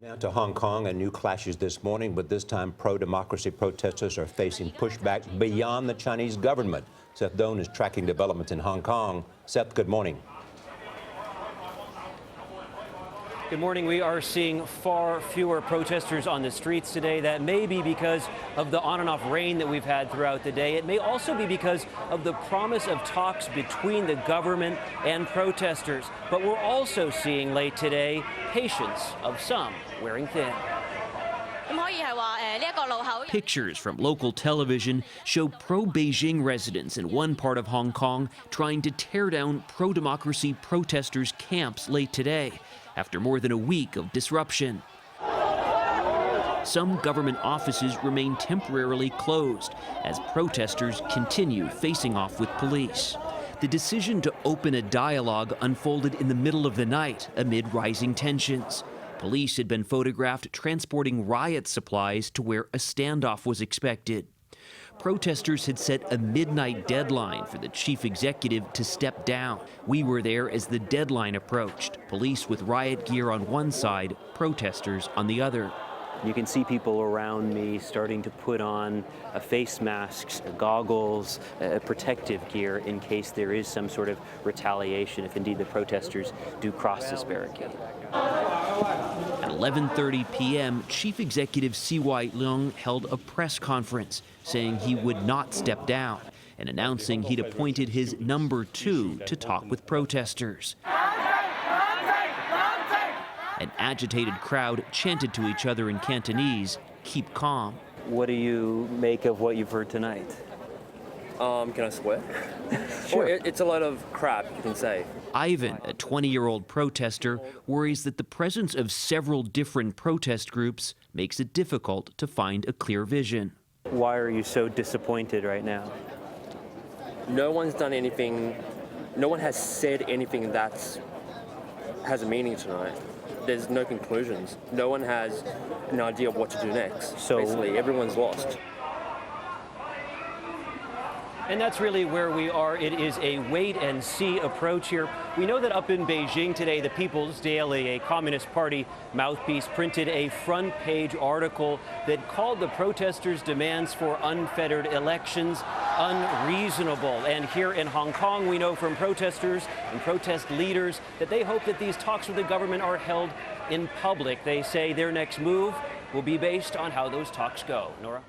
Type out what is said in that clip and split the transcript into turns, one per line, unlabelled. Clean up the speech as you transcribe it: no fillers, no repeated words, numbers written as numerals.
Now to Hong Kong, and new clashes this morning, but this time pro-democracy protesters are facing pushback beyond the Chinese government. Seth Doane is tracking developments in Hong Kong. Seth, good morning.
Good morning. We are seeing far fewer protesters on the streets today. That may be because of the on and off rain that we've had throughout the day. It may also be because of the promise of talks between the government and protesters. But we're also seeing late today patience of some wearing thin.
Pictures from local television show pro-Beijing residents in one part of Hong Kong trying to tear down pro-democracy protesters' camps late today, after more than a week of disruption. Some government offices remain temporarily closed as protesters continue facing off with police. The decision to open a dialogue unfolded in the middle of the night amid rising tensions. Police had been photographed transporting riot supplies to where a standoff was expected. Protesters had set a midnight deadline for the chief executive to step down. We were there as the deadline approached. Police with riot gear on one side, protesters on the other.
You can see people around me starting to put on face masks, goggles, protective gear in case there is some sort of retaliation if indeed the protesters do cross this barricade.
At 11:30 p.m., Chief Executive C.Y. Leung held a press conference saying he would not step down and announcing he'd appointed his number 2 to talk with protesters. An agitated crowd chanted to each other in Cantonese, "Keep calm."
What do you make of what you've heard tonight?
Can I swear?
Sure.
It's a lot of crap, you can say.
Ivan, a 20-year-old protester, worries that the presence of several different protest groups makes it difficult to find a clear vision.
Why are you so disappointed right now?
No one's done anything, no one has said anything that has a meaning tonight. There's no conclusions. No one has an idea of what to do next. So basically, everyone's lost.
And that's really where we are. It is a wait-and-see approach here. We know that up in Beijing today, the People's Daily, a Communist Party mouthpiece, printed a front-page article that called the protesters' demands for unfettered elections unreasonable. And here in Hong Kong, we know from protesters and protest leaders that they hope that these talks with the government are held in public. They say their next move will be based on how those talks go. Nora?